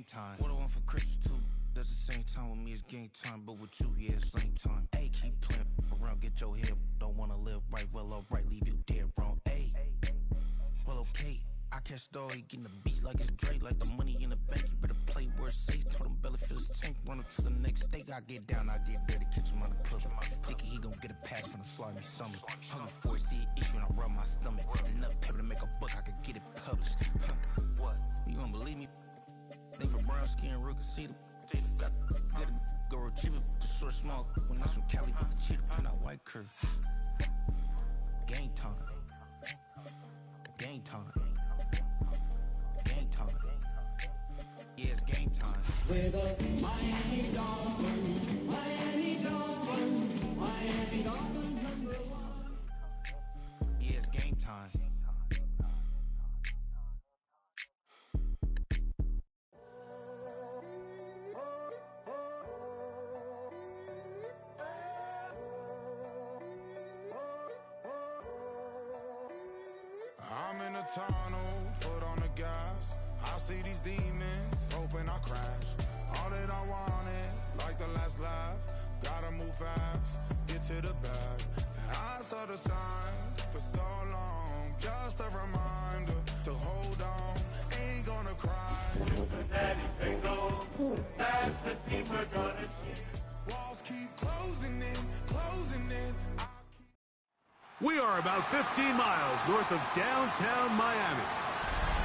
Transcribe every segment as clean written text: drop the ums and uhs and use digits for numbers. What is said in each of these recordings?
game time. What I want for Christmas too. At the same time with me it's game time, but with you, yeah, it's lame time. Hey, keep playing around, get your head. Don't wanna live right, well, alright, leave you dead wrong. Hey, well, okay. I catch the dog, he getting the beat like it's Drake, like the money in the bank. You better play where it's safe. Told him belly fill his tank, run him to the next steak. I get down, I get dirty, catch him on the club. Thinking he gon' get a pass from the slimy summer. Hungry for it, see it issue, and I rub my stomach. Enough paper to make a book, I could get it published. What? You don't believe me? Think for brown skin, real can see them. Got go retrieve it, short, small. When that's from Cali, with the cheetah, print out white curve. Game time. Game time. Game time. Yeah, it's game time. We're the Miami Dolphins. Miami Dolphins. Miami Dolphins #1. Yeah, it's game time. I'm in a tunnel, foot on the gas. I see these demons, hoping I crash. All that I wanted, like the last laugh. Gotta move fast, get to the bag. And I saw the signs for so long. Just a reminder to hold on, ain't gonna cry. Daddy Bingo, that's the team we're gonna keep. Walls keep closing in, closing in. We are about 15 miles north of downtown Miami.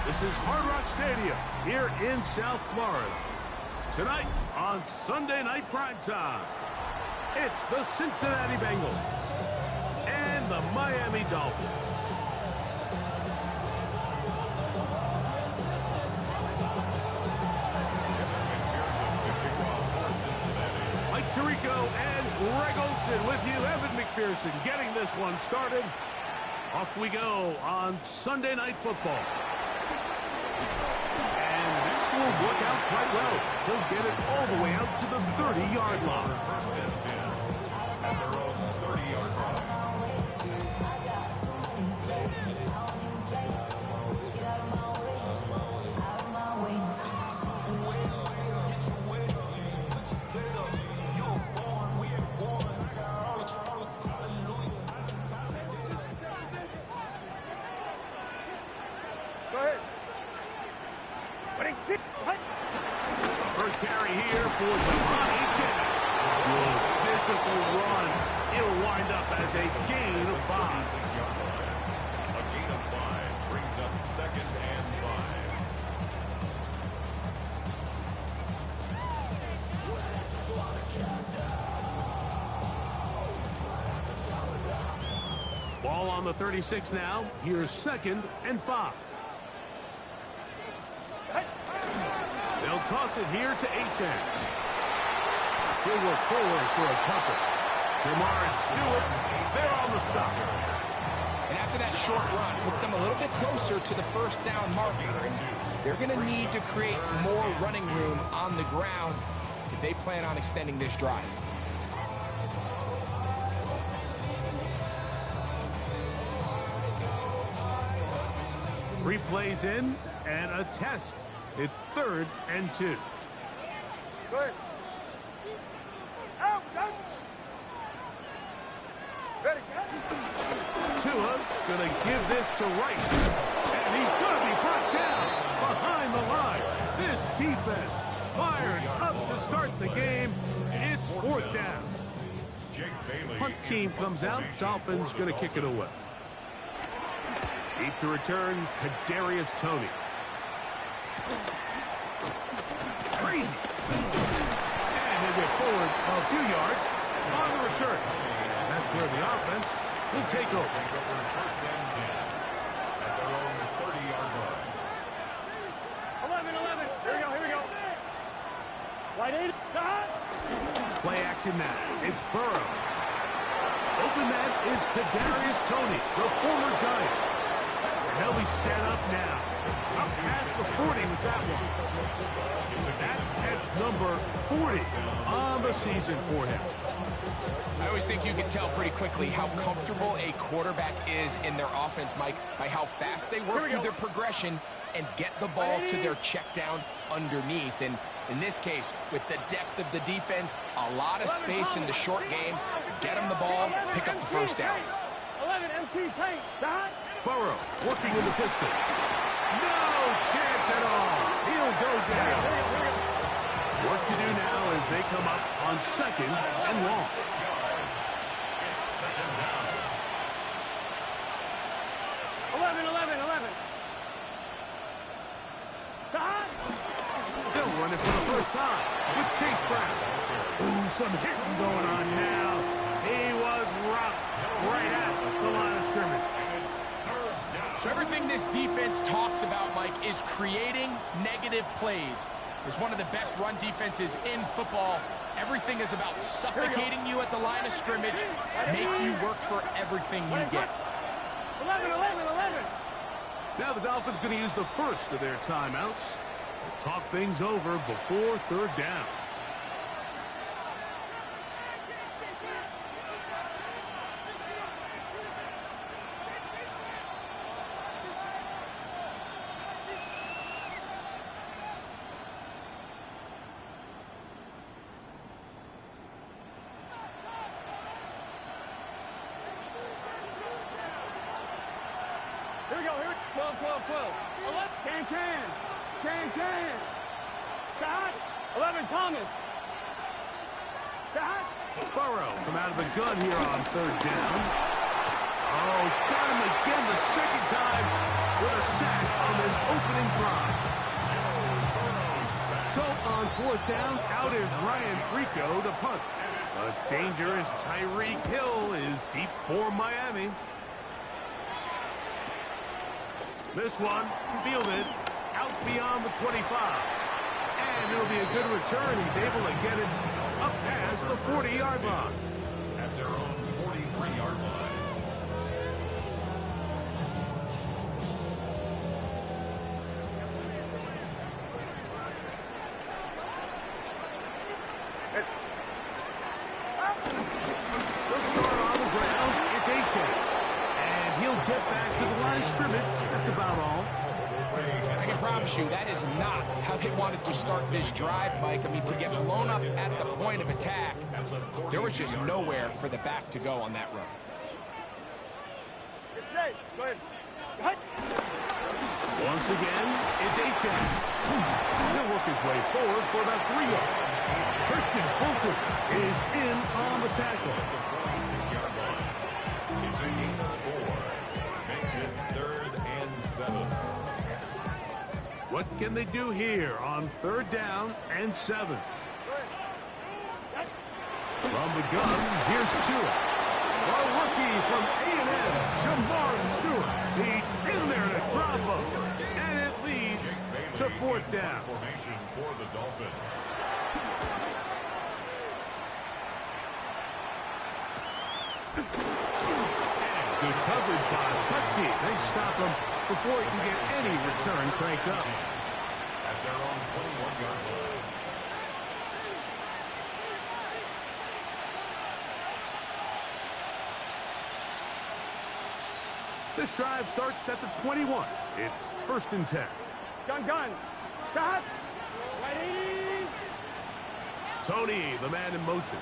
This is Hard Rock Stadium here in South Florida. Tonight on Sunday Night Primetime, it's the Cincinnati Bengals and the Miami Dolphins. Mike Tirico and Greg Olson with you. Evan McPherson getting this one started. Off we go on Sunday Night Football. And this will work out quite well. He'll get it all the way out to the 30-yard line. First and 10 at their own 30-yard line. First carry here for Devontae Jack. Good physical run. It'll wind up as a gain of 5. 6-yard line. A gain of 5 brings up 2nd and 5. Ball on the 36 now. Here's 2nd and 5. They'll toss it here to Achane. He'll work forward for a couple. Jamar Stewart, they're on the stop. And after that short run, puts them a little bit closer to the first down marker. They're going to need to create more running room on the ground if they plan on extending this drive. 3 plays in and a test. It's 3rd and 2. Good. Out, out. Ready, set. Tua gonna give this to Wright. And he's gonna be brought down behind the line. This defense fired up to start the game. It's 4th down. Punt team comes out. Dolphins gonna kick it away. Deep to return, Kadarius Toney. Crazy. And he'll get forward a few yards on the return. That's where the offense will take over. First and 10 at their own 30-yard line. 11. Here we go. Wide 8. Play action now. It's Burrow. Open man is Kadarius Toney, the former Giant. They'll be set up now. Up past the 40 with that one. That catch number 40 on the season for him. I always think you can tell pretty quickly how comfortable a quarterback is in their offense, Mike, by how fast they work through their progression and get the ball to their check down underneath. And in this case, with the depth of the defense, a lot of space in the short game, get them the ball, pick up the first down. 11 MT tanks. Burrow working in the pistol. No chance at all. He'll go down. Work to do now as they come up on 2nd and long. 11. They'll run it for the first time with Case Brown. Ooh, some hitting going on now. He was rocked right at the line of scrimmage. So everything this defense talks about, Mike, is creating negative plays. It's one of the best run defenses in football. Everything is about suffocating you at the line of scrimmage, make you work for everything you get. 11. Now the Dolphins going to use the first of their timeouts. Talk things over before 3rd down. Here we go. 12. 11. Can. Scott. 11, Thomas. Scott. Burrow from out of the gun here on 3rd down. Oh, got him again the second time with a sack on this opening drive. So on 4th down, out is Ryan Rico to punt. A dangerous Tyreek Hill is deep for Miami. This one fielded out beyond the 25. And it'll be a good return. He's able to get it up past the 40-yard line. At their own 43-yard line. They'll start on the ground. It's A-Chain. And he'll get back to the line of scrimmage. That's about all. I can promise you that is not how they wanted to start this drive, Mike. I mean, to get blown up at the point of attack, there was just nowhere for the back to go on that run. It's safe. Go ahead. Once again, it's A-Chain. He'll work his way forward for about 3 yards. Christian Fulton is in on the tackle. 46-yard line. It's a gain of 4. Makes it 3rd and 7. What can they do here on 3rd down and 7? From the gun, here's Tua. A rookie from A&M, Shamar Stewart. He's in there to drop him. And it leads to 4th down. Formation for the Dolphins. Good coverage by Hutchie. They stop him before he can get any return cranked up. At their own 21-yard line. This drive starts at the 21. It's 1st and 10. Gun. Scott. Ready. Tony, the man in motion.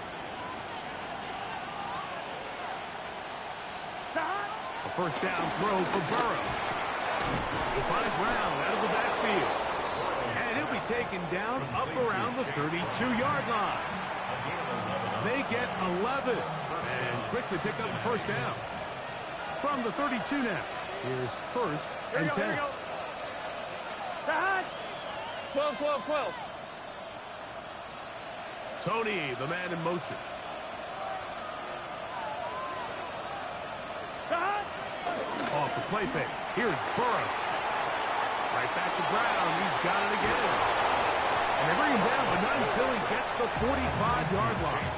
Scott. A 1st down throw for Burrow. He'll find Brown out of the backfield. And he'll be taken down up around the 32-yard line. They get 11 and quickly pick up the 1st down. From the 32 now, here's 1st and 10. Here we go. Scott. 12. Tony, the man in motion. Scott. Off the play fake. Here's Burrow. Right back to Brown. He's got it again. And they bring him down, but not until he gets the 45-yard line.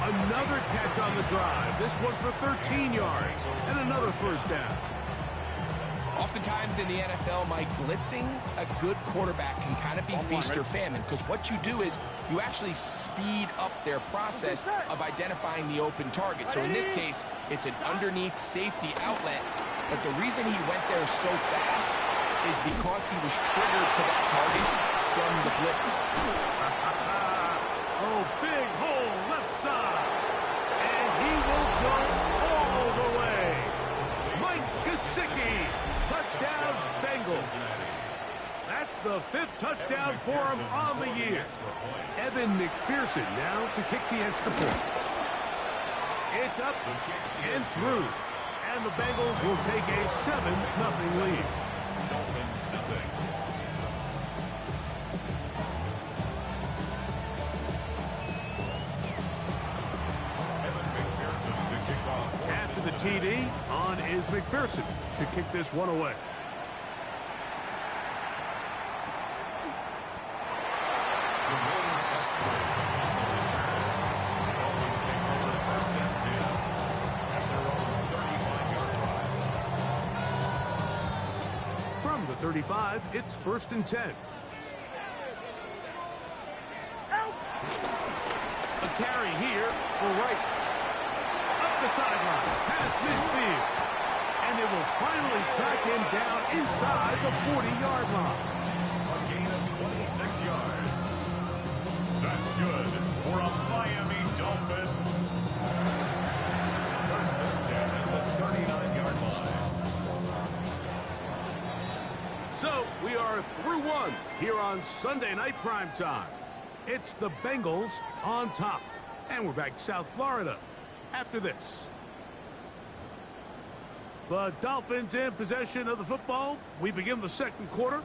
Another catch on the drive. This one for 13 yards. And another 1st down. Oftentimes in the NFL, Mike, blitzing a good quarterback can kind of be feast or famine, because what you do is you actually speed up their process of identifying the open target. So in this case, it's an underneath safety outlet, but the reason he went there so fast is because he was triggered to that target from the blitz. Oh, big hole left side. And he will go all the way. Mike Gesicki, touchdown Bengals. That's the 5th touchdown for him on the year. Evan McPherson now to kick the extra point. It's up and through. And the Bengals will take a 7-0 lead. Dolphins nothing. Evan McPherson to kick off. After the TD, on is McPherson to kick this one away. From the 35, it's 1st and 10. A carry here for Wright. Up the sideline, past midfield. And they will finally track him down inside the 40-yard line. A gain of 26 yards. That's good for a Miami Dolphin. 1st and 10 at the 39-yard line. So we are through one here on Sunday Night Primetime. It's the Bengals on top. And we're back to South Florida after this. The Dolphins in possession of the football. We begin the second quarter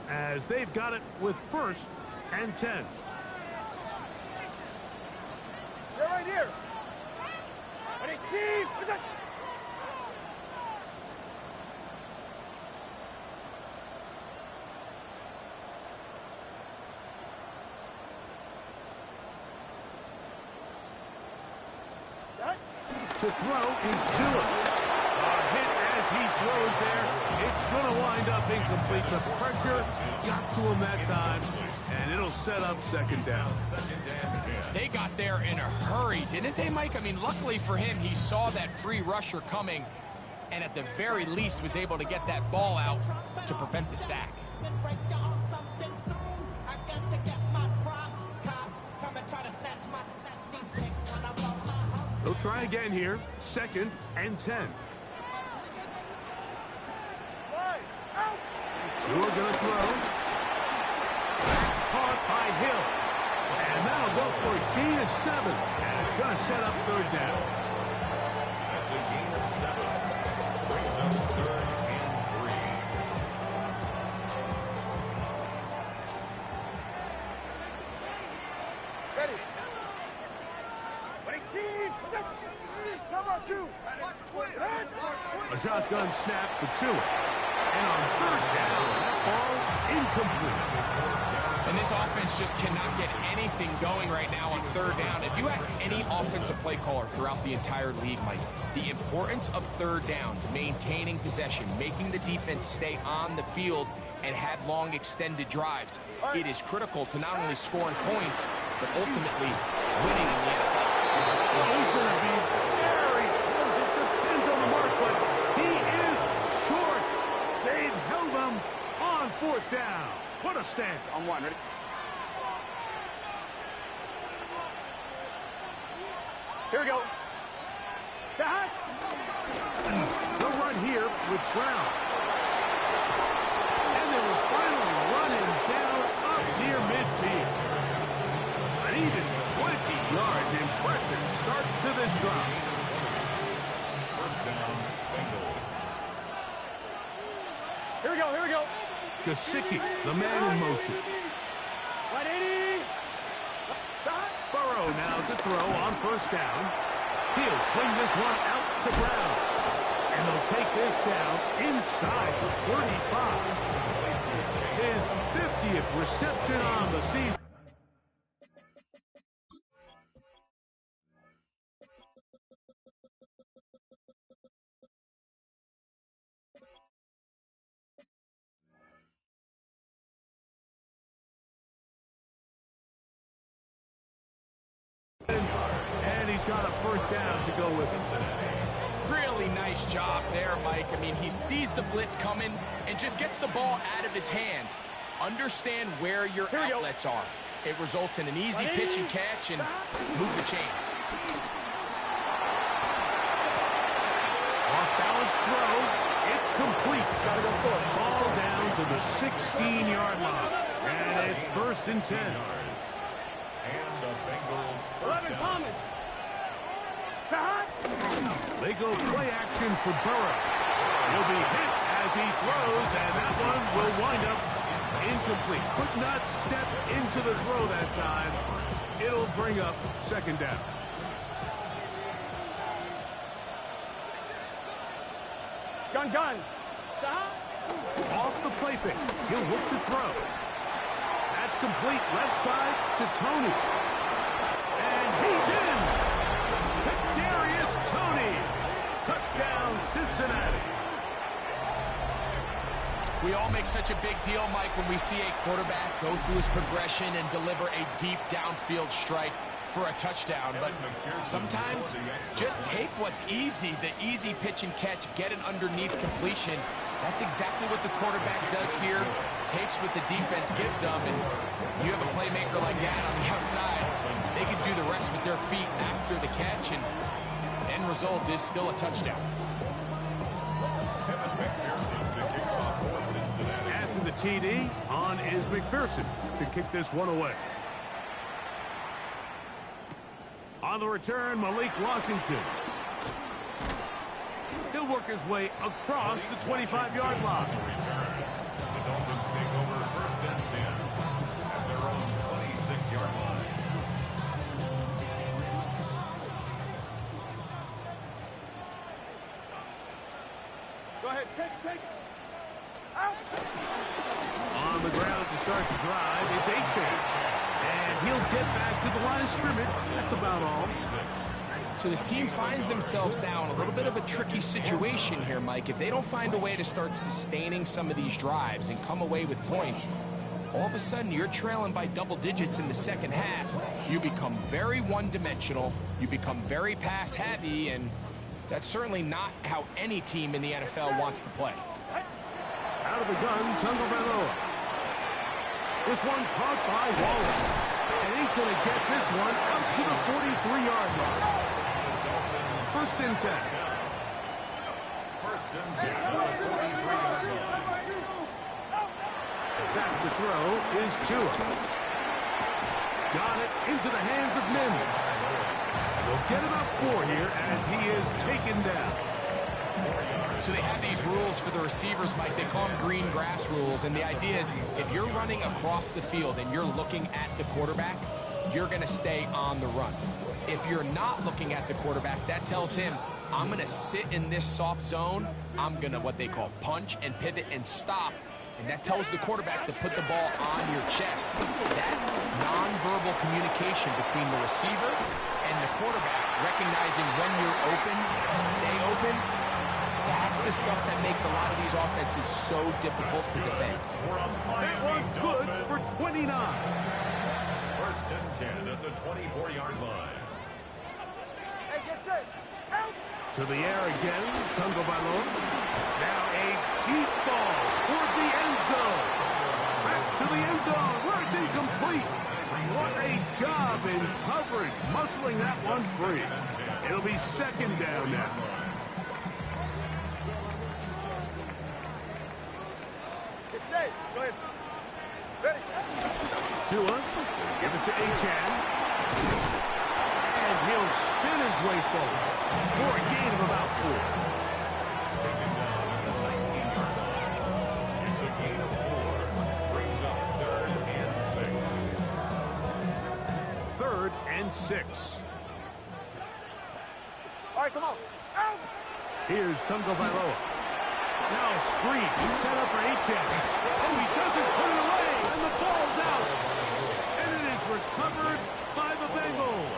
as they've got it with 1st and 10. They're right here. Ready, team. To throw is Tua. A hit as he throws there. It's going to wind up incomplete. The pressure got to him that time, and it'll set up 2nd down. They got there in a hurry, didn't they, Mike? I mean, luckily for him, he saw that free rusher coming, and at the very least was able to get that ball out to prevent the sack. They'll try again here. 2nd and 10. Tua going to throw. That's caught by Hill. And that'll go for a gain of 7. And it's going to set up 3rd down. That's a gain of 7. Brings up 3rd and 3. Ready. Ready, team. Number 2. A shotgun snap for Tua. And on 3rd down, that ball's incomplete. And this offense just cannot get anything going right now on 3rd down. If you ask any offensive play caller throughout the entire league, Mike, the importance of 3rd down, maintaining possession, making the defense stay on the field and have long extended drives, it is critical to not only scoring points, but ultimately winning in the NFL. Well, he's going to be very close. It depends on the mark, but he is short. They've held him on 4th down. What a stand. On 1, ready? Here we go. Back. The run here with Brown. And they will finally run him down up near midfield. An even 20 yards. Impressive start to this drive. 1st down, Bengals. Here we go, here we go. Gesicki, the man in motion. 180. Burrow now to throw on 1st down. He'll swing this one out to Brown. And they'll take this down inside the 35. His 50th reception on the season. And he's got a 1st down to go with it. Really nice job there, Mike. I mean, he sees the blitz coming and just gets the ball out of his hands. Understand where your outlets are. It results in an easy pitch and catch and move the chains. Off-balance throw. It's complete. Gotta go for it. Ball down to the 16-yard line. And it's 1st and 10. And the Bengals 11 coming. They go play action for Burrow. He'll be hit as he throws, and that one will wind up incomplete. Could not step into the throw that time. It'll bring up 2nd down. Gun. Off the play fake. He'll look to throw. That's complete left side to Tony. And he's in. Darius Tony. Touchdown, Cincinnati. We all make such a big deal, Mike, when we see a quarterback go through his progression and deliver a deep downfield strike for a touchdown. But sometimes just take what's easy, the easy pitch and catch, get an underneath completion. That's exactly what the quarterback does here. Takes what the defense gives them, and you have a playmaker like that on the outside. They can do the rest with their feet after the catch, and end result is still a touchdown. After the TD, on is McPherson to kick this one away. On the return, Malik Washington. He'll work his way across the 25-yard line. The Dolphins take over 1st and 10 at their own 26-yard line. Go ahead, take. On the ground to start the drive, it's Achane. And he'll get back to the line of scrimmage. That's about all. So this team finds themselves now in a little bit of a tricky situation here, Mike. If they don't find a way to start sustaining some of these drives and come away with points, all of a sudden you're trailing by double digits in the 2nd half. You become very one-dimensional. You become very pass-heavy, and that's certainly not how any team in the NFL wants to play. Out of the gun, Tagovailoa. This one caught by Wallace. And he's going to get this one up to the 43-yard line. 1st and 10. 1st and 10 at the 43-yard line. Back to throw is Tua. Got it into the hands of Mims. They'll get about 4 here as he is taken down. So they have these rules for the receivers, Mike. They call them green grass rules. And the idea is if you're running across the field and you're looking at the quarterback, you're going to stay on the run. If you're not looking at the quarterback, that tells him, I'm going to sit in this soft zone. I'm going to what they call punch and pivot and stop. And that tells the quarterback to put the ball on your chest. That nonverbal communication between the receiver and the quarterback, recognizing when you're open, stay open, that's the stuff that makes a lot of these offenses so difficult to defend. That one good for 29. 1st and 10 at the 24-yard line. Hey, get set. Out. To the air again, Tagovailoa. Now a deep ball toward the end zone. Back to the end zone where it's incomplete. What a job in coverage, muscling that one free. It'll be 2nd down now. Get set. Go ahead. Ready. Tua, give it to Achane. And he'll spin his way forward for a gain of about 4. Taken down at the 19-yard line. It's a gain of 4. Brings up 3rd and 6. 3rd and 6. All right, come on. Out. Here's Tagovailoa. Now a screen set up for Achane. Oh, he doesn't put it away, and the ball's out. And it is recovered by the Bengals.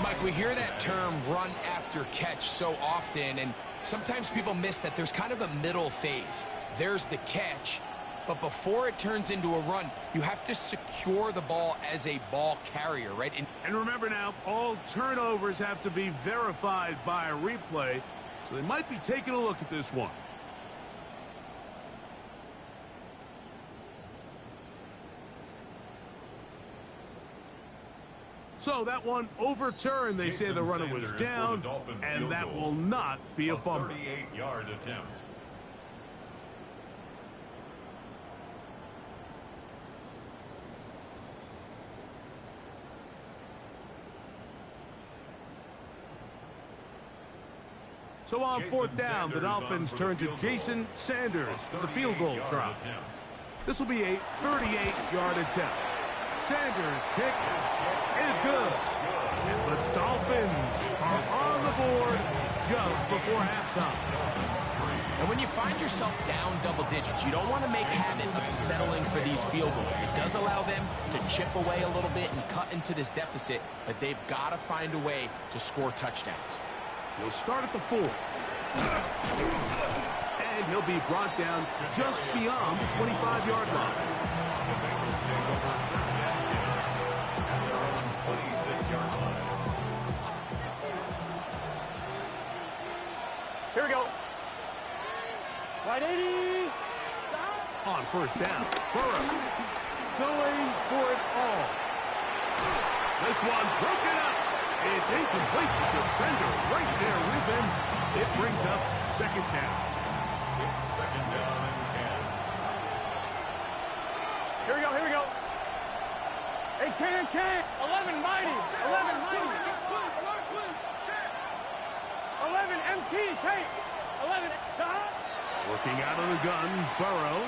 Mike, we hear that term run after catch so often, and sometimes people miss that there's kind of a middle phase. There's the catch, But before it turns into a run, you have to secure the ball as a ball carrier, right? And remember now, all turnovers have to be verified by a replay, so they might be taking a look at this one. So that one overturned. They say the runner was down, and that will not be a fumble. 38-yard attempt. So on fourth down, the Dolphins turn to Jason Sanders for the field goal try. This will be a 38-yard attempt. Sanders' kick is good. And the Dolphins are on the board just before halftime. And when you find yourself down double digits, you don't want to make a habit of settling for these field goals. It does allow them to chip away a little bit and cut into this deficit, but they've got to find a way to score touchdowns. He'll start at the 4. And he'll be brought down just beyond the 25-yard line. The Bengals take over first and 10 at their own 26-yard line. Here we go. Right 80. On first down, Burrow going for it all. This one broken up. It's incomplete. The defender right there with him. It brings up second down. It's second down and 10. Here we go, here we go. Hey, can. 11 mighty. 11 mighty. 11 MT, K. 11. Working out of the gun, Burrow.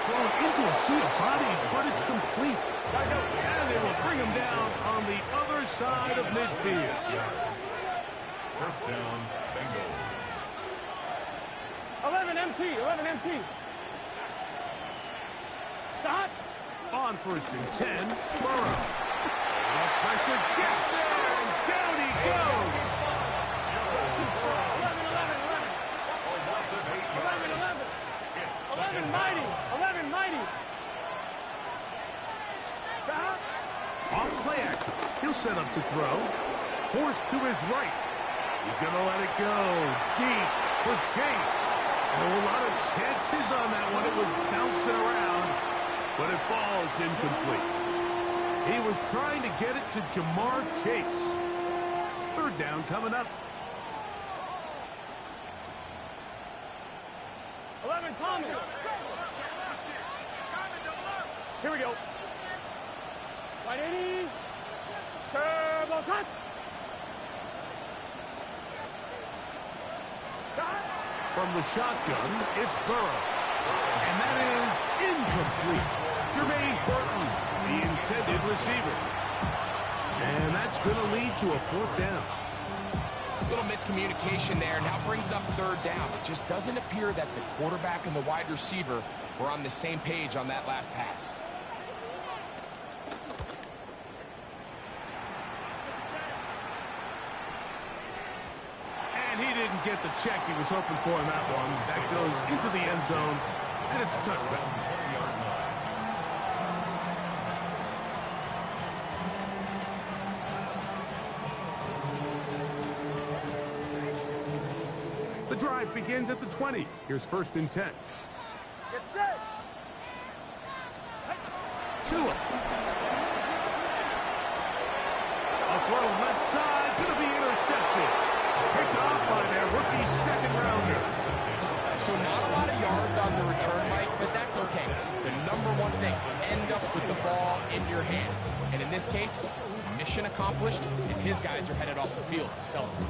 Thrown into a sea of bodies, but it's complete. And they will bring him down on the other side of midfield. First down, Bengals. 11 MT. Stop. On first and 10, Burrow. The pressure gets there, and down he goes. 11 mighty. 11 mighty. Stop. Off play action. He'll set up to throw. Forced to his right. He's going to let it go. Deep for Chase. Oh, a lot of chances on that one. It was bouncing around, but it falls incomplete. He was trying to get it to Jamar Chase. Third down coming up. 11 Tommy. Here we go. Right 80. Turbo shot. From the shotgun, it's Burrow. And that is incomplete. Jermaine Burton, the intended receiver. And that's going to lead to a fourth down. A little miscommunication there. Now brings up third down. It just doesn't appear that the quarterback and the wide receiver were on the same page on that last pass. And he didn't get the check he was hoping for in that one. That goes into the end zone, and it's a touchdown. The drive begins at the 20. Here's first and 10. Get set. Tua. A throw left side, going to be intercepted. Picked off by their rookie second-rounder. So not a lot of yards on the return, Mike, but that's okay. The number one thing, end up with the ball in your hands. And in this case, mission accomplished, and his guys are headed off the field to celebrate.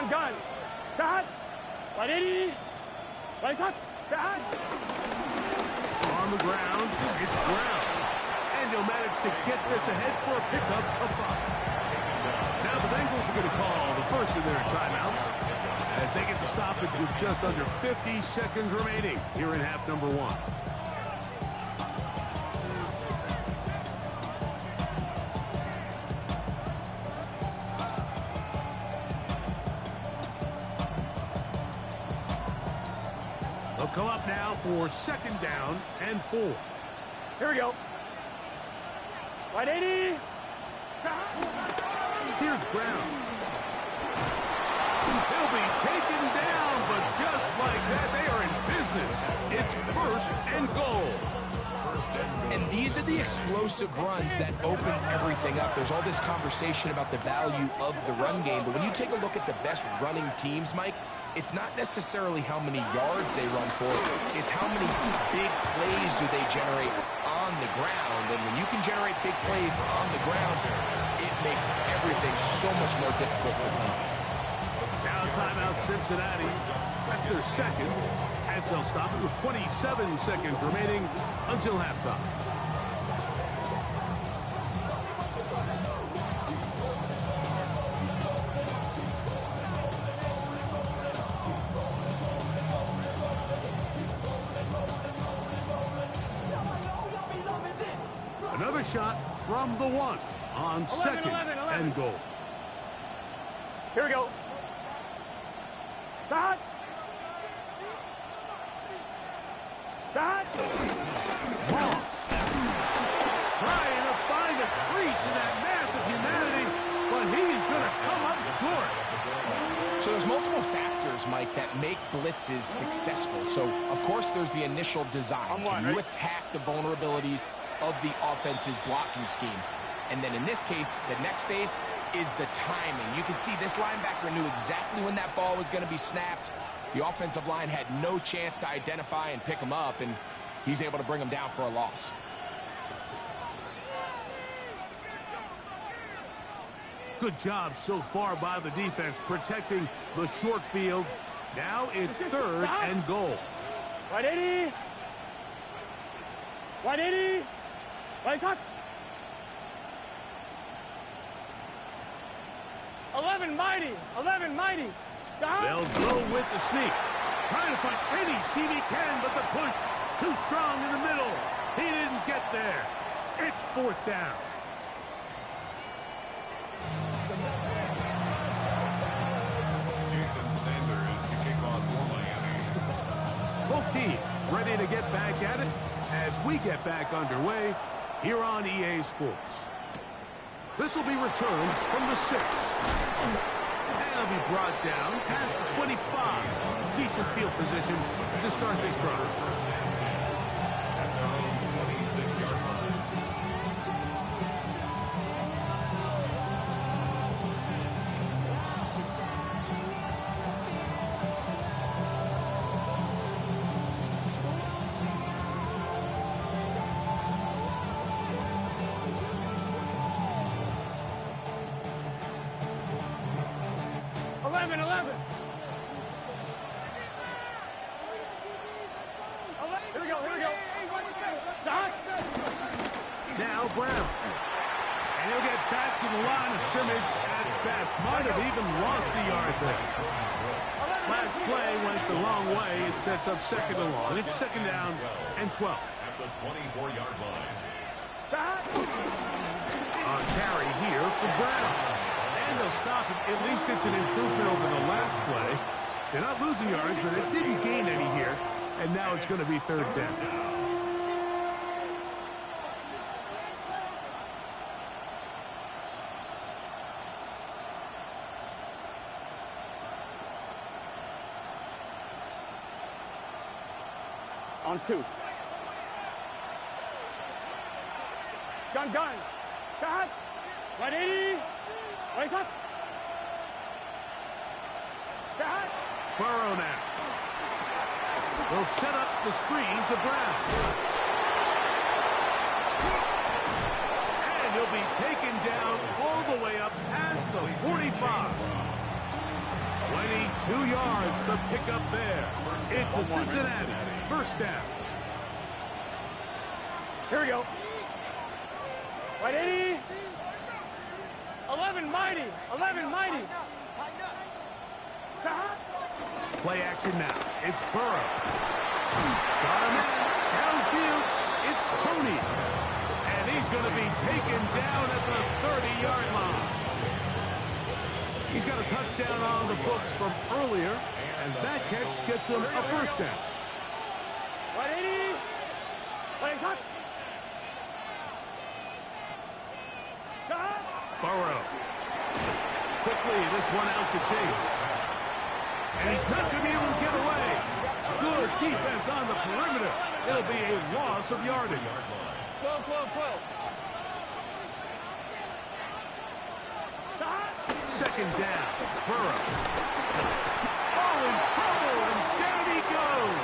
Gun. Shot. 180. Right shot. Shot. On the ground, it's Brown. And he'll manage to get this ahead for a pickup of 5. Now the Bengals are going to call the first of their timeouts as they get the stoppage with just under 50 seconds remaining here in half number 1. They'll come up now for second down and 4. Here we go. Right 80. Here's Brown. He'll be taken down, but just like that, they are in business. It's first and goal. And these are the explosive runs that open everything up. There's all this conversation about the value of the run game, but when you take a look at the best running teams, Mike, it's not necessarily how many yards they run for, it's how many big plays do they generate on the ground. And when you can generate big plays on the ground, it makes everything so much more difficult for the defense. Now timeout Cincinnati. That's their second, as they'll stop it with 27 seconds remaining until halftime. Another shot from the 1 on 11, second 11. and goal. Here we go. Start. Start. Moss trying to find a crease in that mass of humanity, but he's going to come up short. So there's multiple factors, Mike, that make blitzes successful. So, of course, there's the initial design. Can you attack the vulnerabilities of the offense's blocking scheme? And then in this case, the next phase is the timing. You can see this linebacker knew exactly when that ball was going to be snapped. The offensive line had no chance to identify and pick him up, and he's able to bring him down for a loss. Good job so far by the defense protecting the short field. Now it's third and goal. Right 80. Right 80. Right shot. 11 mighty. 11 mighty. Stop. They'll go with the sneak. Trying to find any seam he can, but the push too strong in the middle. He didn't get there. It's fourth down. Jason Sanders to kick off for Miami. Both teams ready to get back at it as we get back underway here on EA Sports. This will be returned from the 6. And it'll be brought down past the 25. Decent field position to start this drive. At their own 26-yard line. Here we go, here we go. Stop. Now Brown. And he'll get back to the line of scrimmage at best. Might have even lost a yard there. Last play went the wrong way. It sets up second and long. It's second down and 12. At the 24-yard line. Stop. A carry here for Brown. And they'll stop it. At least it's an improvement over the last play. They're not losing yards, but it didn't gain any here. And now it's going to be third down. On 2. Gun. Cut. 180. Right shot. Cut. Burrow now. They'll set up the screen to Brown. And he'll be taken down all the way up past the 45. 22 yards to pick up there. It's a Cincinnati first down. Here we go. Right 80. 11. 11 mighty. 11 mighty. Play action now. It's Burrow. Got him in. Downfield, it's Tony. And he's going to be taken down at the 30-yard line. He's got a touchdown on the books from earlier, and that catch gets him a first down. 180. Burrow. Quickly, this one out to Chase. And he's not going to be able to get away. Good defense on the perimeter. It'll be a loss of yardage. 12. Second down. Burrow. Oh, in trouble, and down he goes.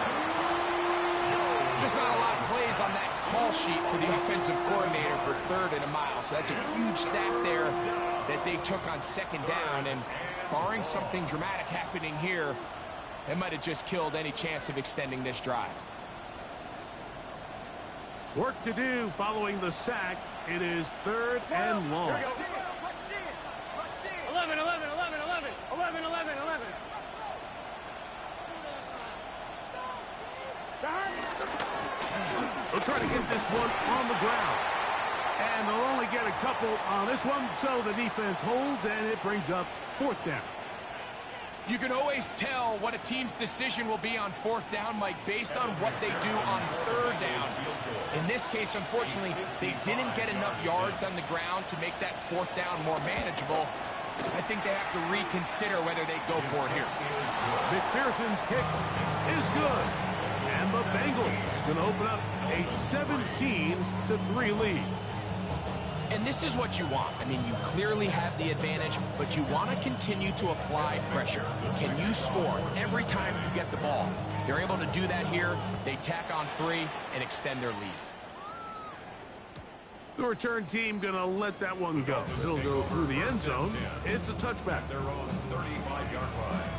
Just not a lot of plays on that call sheet for the offensive coordinator for 3rd and a mile. So that's a huge sack there that they took on 2nd down. And barring something dramatic happening here, it might have just killed any chance of extending this drive. Work to do following the sack. It is 3rd and long. 11. They'll try to get this one on the ground. And they'll only get a couple on this one, so the defense holds, and it brings up 4th down. You can always tell what a team's decision will be on 4th down, Mike, based on what they do on 3rd down. In this case, unfortunately, they didn't get enough yards on the ground to make that 4th down more manageable. I think they have to reconsider whether they go for it here. McPherson's kick is good. And the Bengals going to open up a 17-3 lead. And this is what you want. I mean, you clearly have the advantage, but you want to continue to apply pressure. Can you score every time you get the ball? They're able to do that here. They tack on 3 and extend their lead. The return team going to let that one go. It'll go through the end zone. It's a touchback. Their own 35-yard line.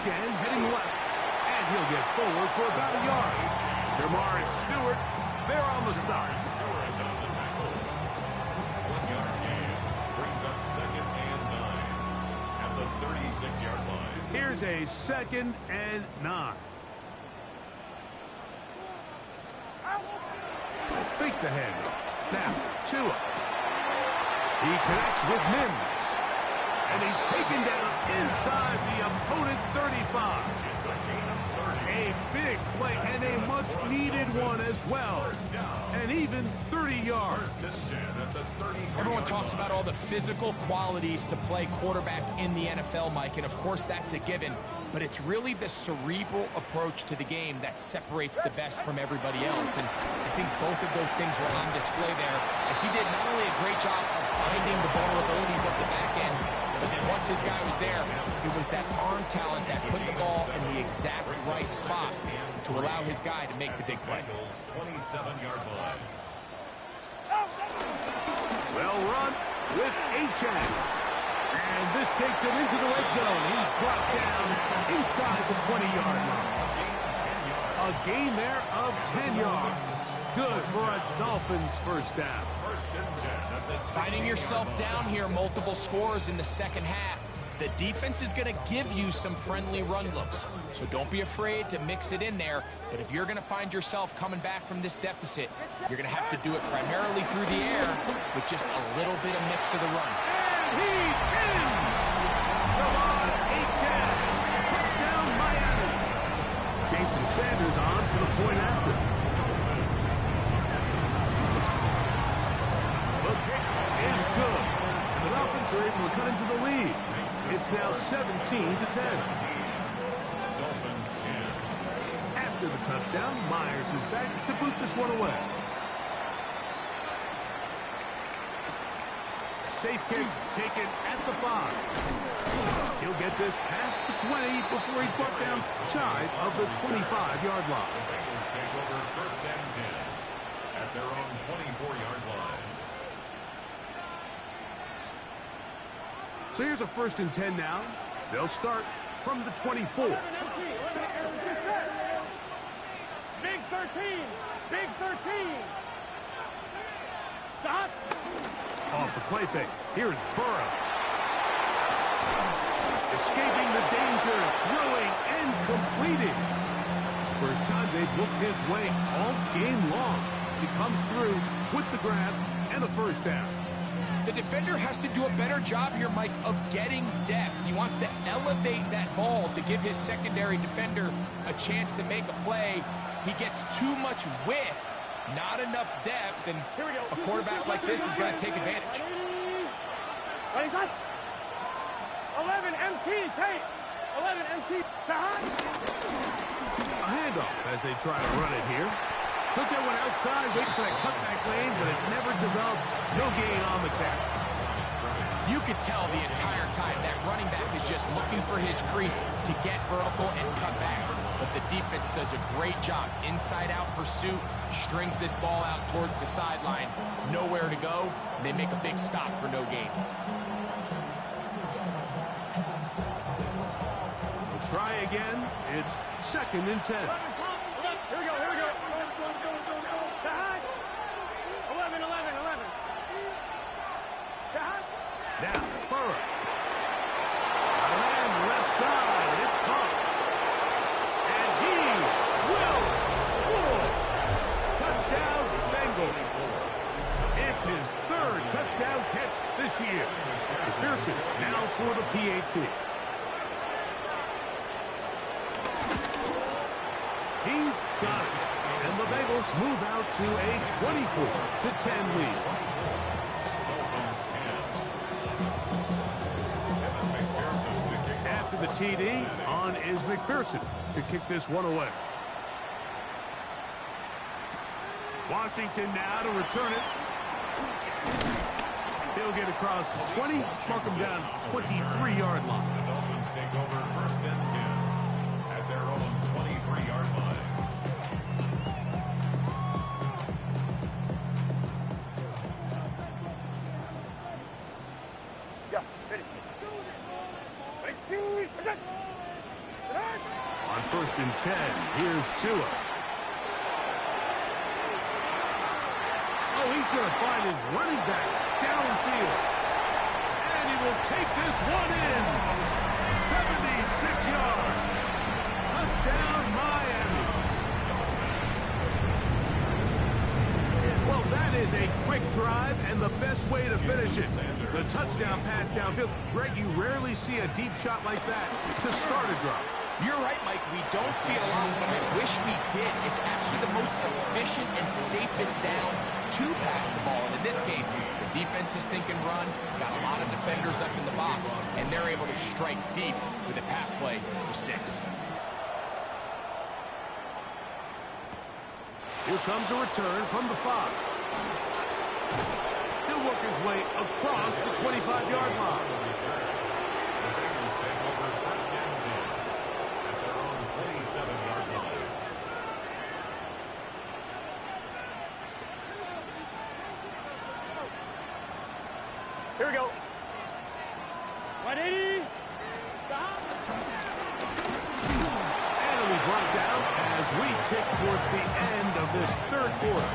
Heading left, and he'll get forward for about a yard. Jamar Stewart there on the stop. Stewart on the tackle. 1-yard gain brings up 2nd and 9 at the 36-yard line. Here's a 2nd and 9. Fake the handoff. Now, Tua. He connects with Mims. And he's taken down inside the opponent's 35. It's a gain of 30. A big play and a much-needed one as well. And even 30 yards. Everyone talks about all the physical qualities to play quarterback in the NFL, Mike, and of course that's a given. But it's really the cerebral approach to the game that separates the best from everybody else. And I think both of those things were on display there, as he did not only a great job of finding the vulnerabilities of the back end, but then once his guy was there, it was that arm talent that put the ball in the exact right spot to allow his guy to make the big play. 27-yard line. Well run with Achane. And this takes him into the red zone. He's brought down inside the 20-yard line. A gain there of 10 yards. Good for a Dolphins first down. Finding yourself down here, multiple scores in the second half. The defense is going to give you some friendly run looks, so don't be afraid to mix it in there. But if you're going to find yourself coming back from this deficit, you're going to have to do it primarily through the air with just a little bit of mix of the run. And he's in! Come on, 8-10. Touchdown, Miami. Jason Sanders on for the point after. The kick is good. And the Dolphins are able to cut into the lead. It's now 17-10. Dolphins 10. After the touchdown, Myers is back to boot this one away. Safe kick taken at the 5. He'll get this past the 20 before he's brought down shy of the 25-yard line. Bengals take over 1st and 10. So here's a 1st and 10 now. They'll start from the 24. Big 13. Big 13. Stop. Off the play fake. Here's Burrow. Escaping the danger, throwing and completing. First time they've looked his way all game long. He comes through with the grab and a 1st down. The defender has to do a better job here, Mike, of getting depth. He wants to elevate that ball to give his secondary defender a chance to make a play. He gets too much width, not enough depth, and a quarterback like this is going to take advantage. 11 MT, take. 11 MT. A handoff as they try to run it here. Took that one outside, waiting for that cutback lane, but it never developed. No gain on the catch. You could tell the entire time that running back is just looking for his crease to get vertical and cut back. But the defense does a great job. Inside-out pursuit, strings this ball out towards the sideline. Nowhere to go. They make a big stop for no gain. We'll try again. It's 2nd and 10. Here we go. 11. Now, Burrow. And left side. It's caught. And he will score. Touchdown, Bengals. It's his 3rd touchdown catch this year. McPherson now for the PAT. He's got it. And the Bengals move out to a 24-10 lead. After the TD, on is McPherson to kick this one away. Washington now to return it. He'll get across the 20, mark him down 23-yard line. The Dolphins take over 1st and 10 at their own 23-yard line. On 1st and 10, here's Tua. Oh, he's going to find his running back downfield. And he will take this one in. 76 yards. Touchdown, Miami. Well, that is a quick drive and the best way to finish it. The touchdown pass downfield. Greg, you rarely see a deep shot like that to start a drive. You're right, Mike. We don't see it a lot, but I wish we did. It's actually the most efficient and safest down to pass the ball. And in this case, the defense is thinking run, got a lot of defenders up in the box, and they're able to strike deep with a pass play for 6. Here comes a return from the 5. He'll work his way across the 25-yard line. The Bengals take over 1st and 10 at their own 27-yard line. Here we go. 180. And we brought down as we tick towards the end of this 3rd quarter.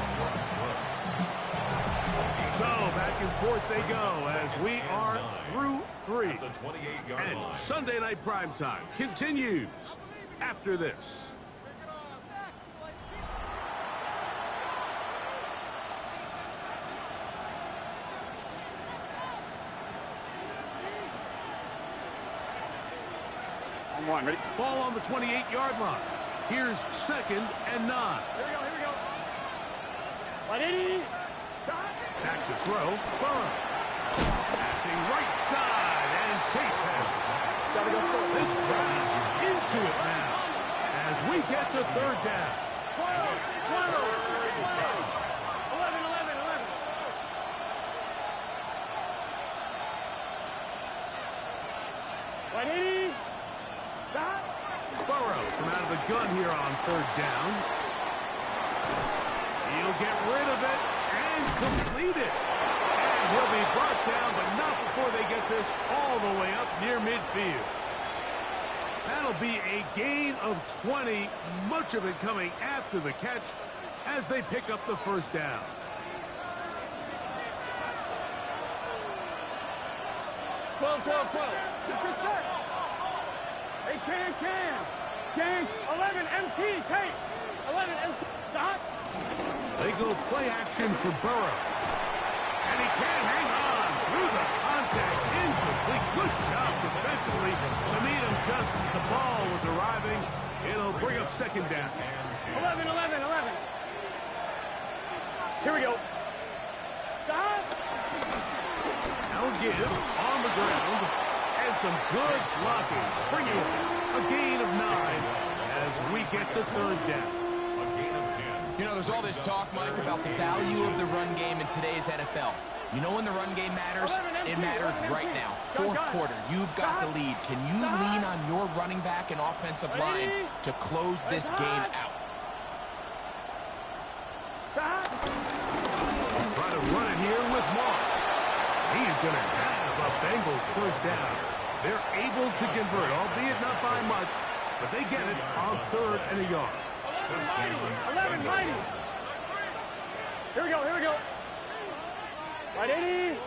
So back and forth they go as we are through 3. At the 28-yard And line. Sunday Night Primetime continues after this. On 1, ready? Ball on the 28-yard line. Here's 2nd and 9. Here we go. 180. Back to throw. Burrow. Passing right side, and Chase has it. This crowd into it now as we get to 3rd down. 180. Burrow from out of the gun here on 3rd down. He'll get rid of it and complete it. And he'll be brought down, but not before they get this all the way up near midfield. That'll be a gain of 20, much of it coming after the catch as they pick up the first down. Twelve. Just set. Hey, can. 11, MT, take. 11, MT, stop. They go play action for Burrow. And he can't hang on through the contact. Incomplete. Good job defensively to meet him just as the ball was arriving. It'll bring up second down. 11. Here we go. Stop. Now give on the ground. And some good blocking. Springing a gain of 9 as we get to third down. A gain of 10. You know, there's all this talk, Mike, about the value of the run game in today's NFL. You know when the run game matters? It matters right now. Fourth quarter, you've got the lead. Can you lean on your running back and offensive line to close this game out? Try to run it here with Moss. He's going to have a Bengals first down. They're able to convert, albeit not by much, but they get it on 3rd and a yard. 11, mighty. Here we go. Right, 80.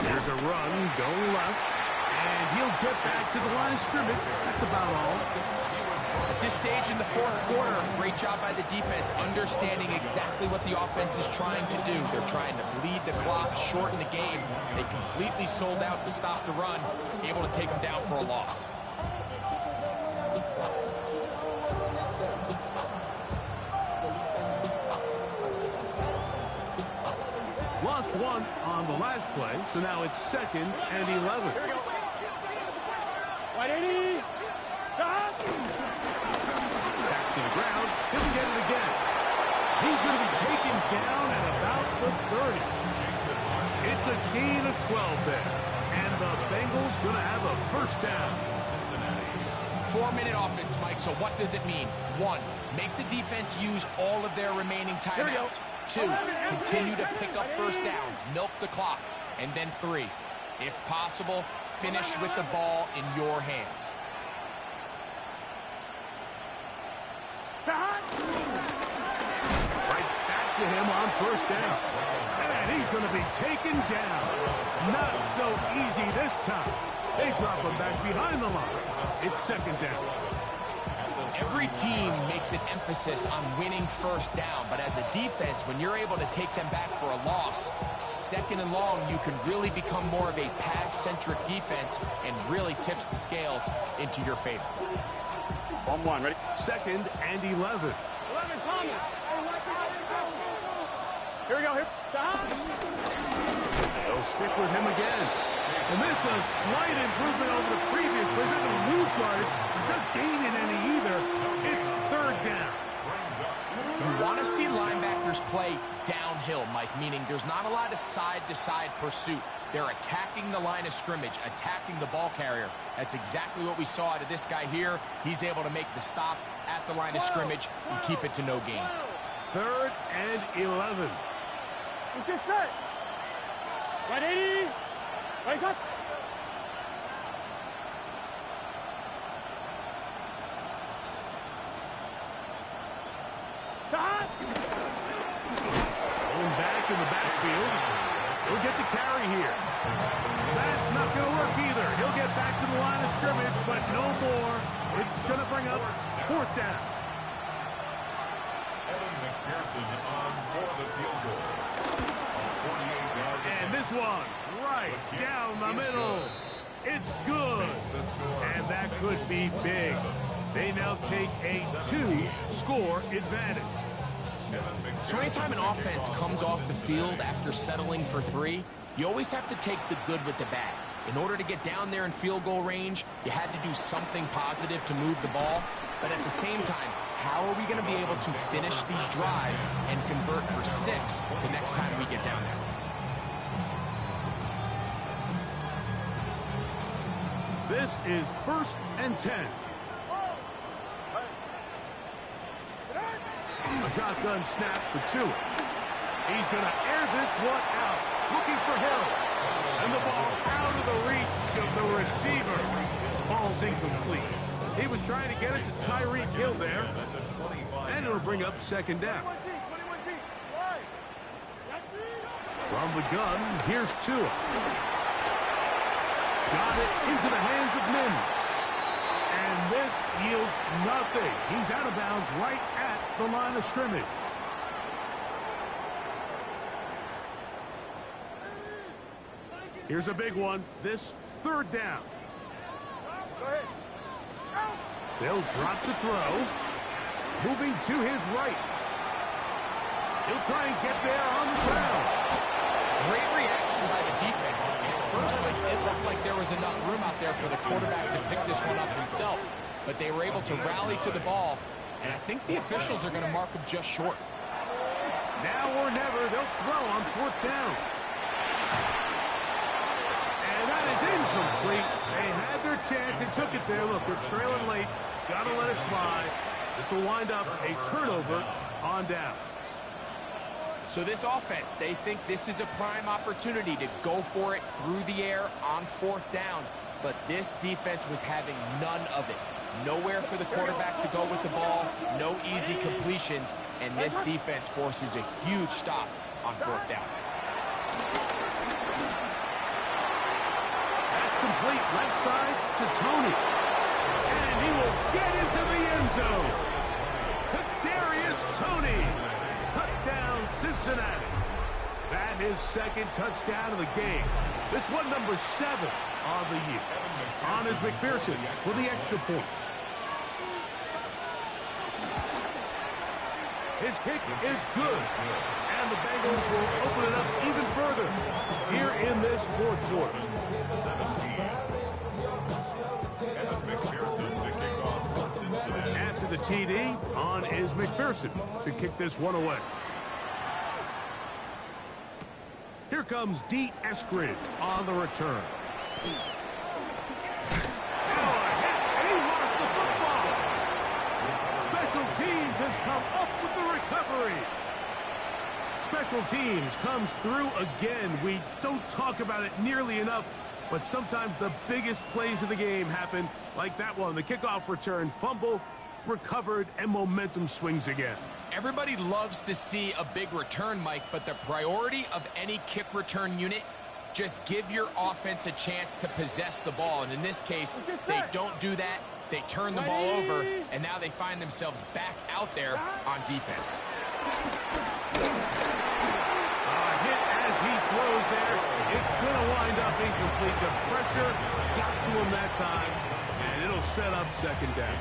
There's a run going left, and he'll get back to the line of scrimmage. That's about all. At this stage in the fourth quarter, great job by the defense, understanding exactly what the offense is trying to do. They're trying to bleed the clock, shorten the game. They completely sold out to stop the run, able to take them down for a loss. Lost one on the last play, so now it's 2nd and 11. Here we go. Right, 80. Stop. Back to the ground. He'll get it again. He's going to be taken down at about the 30. It's a gain of 12 there. And the Bengals going to have a first down. Cincinnati. 4-minute offense, Mike, so what does it mean? 1, make the defense use all of their remaining timeouts. 2, continue to pick up first downs, milk the clock. And then 3, if possible, finish with the ball in your hands. Right back to him on first down. And he's going to be taken down. Not so easy this time. They drop him back behind the line. It's 2nd down. Every team makes an emphasis on winning first down, but as a defense, when you're able to take them back for a loss, 2nd and long, you can really become more of a pass-centric defense and really tips the scales into your favor. 1, ready? 2nd and 11. 11, Thomas. Here we go. Stop. They'll stick with him again. And this is a slight improvement over the previous play. They're going to lose yardage. They're not gaining any either. It's 3rd down. You want to see linebackers play downhill, Mike, meaning there's not a lot of side-to-side pursuit. They're attacking the line of scrimmage, attacking the ball carrier. That's exactly what we saw out of this guy here. He's able to make the stop at the line of scrimmage and keep it to no gain. 3rd and 11. Let's get set. Right, 80. Right, up. Stop. Going back in the backfield. He'll get the carry here. That's not going to work either. He'll get back to the line of scrimmage, but no more. It's going to bring up 4th down. Evan McPherson on for the field goal. And this one, right down the middle. It's good. And that could be big. They now take a 2-score advantage. So anytime an offense comes off the field after settling for 3, you always have to take the good with the bad. In order to get down there in field goal range, you had to do something positive to move the ball. But at the same time, how are we going to be able to finish these drives and convert for 6 the next time we get down there? This is 1st and 10. A shotgun snap for Tua. He's going to air this one out, looking for Hill. And the ball out of the reach of the receiver. Ball's incomplete. He was trying to get it to Tyreek Hill there. And it'll bring up second down. From the gun, here's Tua. Got it into the hands of Mims. And this yields nothing. He's out of bounds right at the line of scrimmage. Here's a big one. This third down. They'll drop to throw. Moving to his right. He'll try and get there on the ground. Great reaction by the defense. At first, it looked like there was enough room out there for the quarterback to pick this one up himself. But they were able to rally to the ball. And I think the officials are going to mark him just short. Now or never, they'll throw on fourth down. And that is incomplete. They had their chance. They took it there. Look, they're trailing late. Got to let it fly. This will wind up a turnover on downs. So this offense, they think this is a prime opportunity to go for it through the air on fourth down. But this defense was having none of it. Nowhere for the quarterback to go with the ball. No easy completions. And this defense forces a huge stop on fourth down. Complete left side to Tony. And he will get into the end zone. Kadarius Toney. Touchdown, Cincinnati. That is second touchdown of the game. This one number 7 on the year. On is McPherson for the extra point. His kick is good. And the Bengals will open it up even further here in this fourth quarter. 17. And McPherson to kick off for Cincinnati. After the TD, on is McPherson to kick this one away. Here comes D. Eskridge on the return. And he lost the football. Special teams has come up with the recovery. Special teams comes through again. We don't talk about it nearly enough, but sometimes the biggest plays of the game happen like that one. The kickoff return, fumble, recovered, and momentum swings again. Everybody loves to see a big return, Mike, but the priority of any kick return unit, just give your offense a chance to possess the ball. And in this case, they don't do that. They turn the ball over, and now they find themselves back out there on defense. Hit as he throws there. It's going to wind up incomplete. The pressure got to him that time, and it'll set up second down.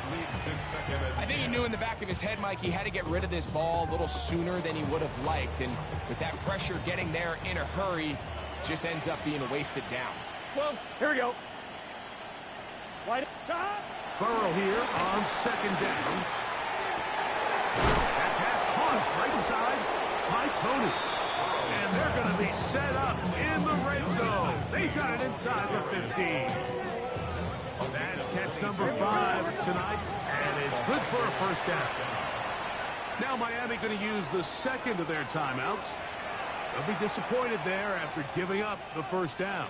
I think he knew in the back of his head, Mike, he had to get rid of this ball a little sooner than he would have liked. And with that pressure getting there in a hurry, just ends up being a wasted down. Well, here we go. Burrow here on second down. That pass caught right side by Tony. And they're going to be set up in the red zone. They got it inside the 15. That's catch number 5 tonight, and it's good for a first down. Now Miami going to use the second of their timeouts. They'll be disappointed there after giving up the first down.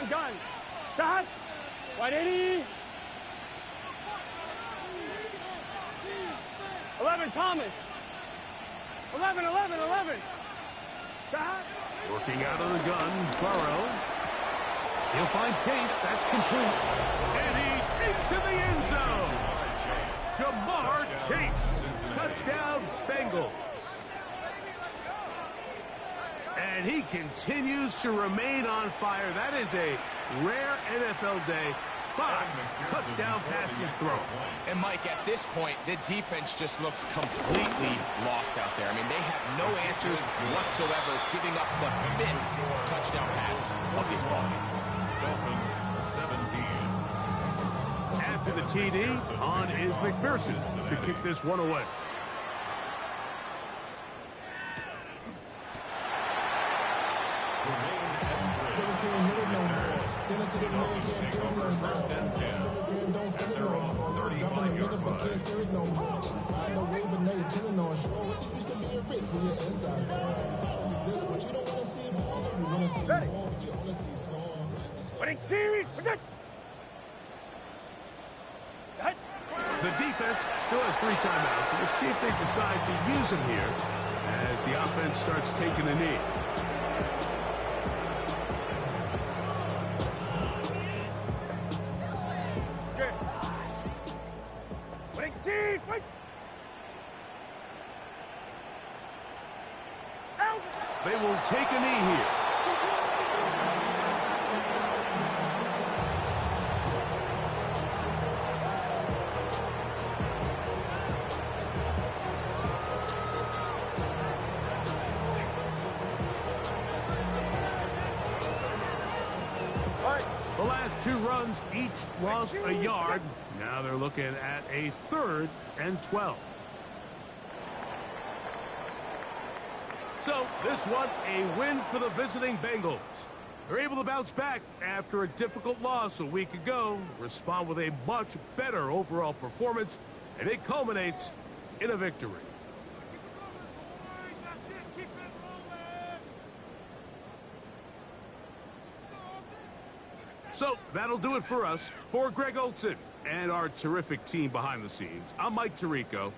Gun. Stop. 180. 11, Thomas. 11. Stop. Working out of the gun, Burrow. He'll find Chase. That's complete. And he's into the end zone. Jamar Chase. Touchdown, Bengals. And he continues to remain on fire. That is a rare NFL day. 5 touchdown passes thrown. And Mike, at this point, the defense just looks completely lost out there. I mean, they have no answers whatsoever, giving up the 5th touchdown pass of this ballgame. Dolphins 17. After the TD, on is McPherson to kick this one away. returns. Broncos take over first and 10 at their own 35-yard line. Ready. Winning team. Protect. The defense still has 3 timeouts. We'll see if they decide to use them here as the offense starts taking a knee. Okay. Winning team. Wait. Out. They will take a knee here. The last 2 runs each lost a yard. Now they're looking at a 3rd and 12. So this one, a win for the visiting Bengals. They're able to bounce back after a difficult loss a week ago, respond with a much better overall performance, and it culminates in a victory. So that'll do it for us. For Greg Olson and our terrific team behind the scenes, I'm Mike Tirico.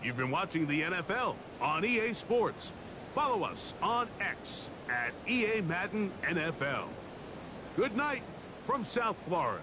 You've been watching the NFL on EA Sports. Follow us on X at EA Madden NFL. Good night from South Florida.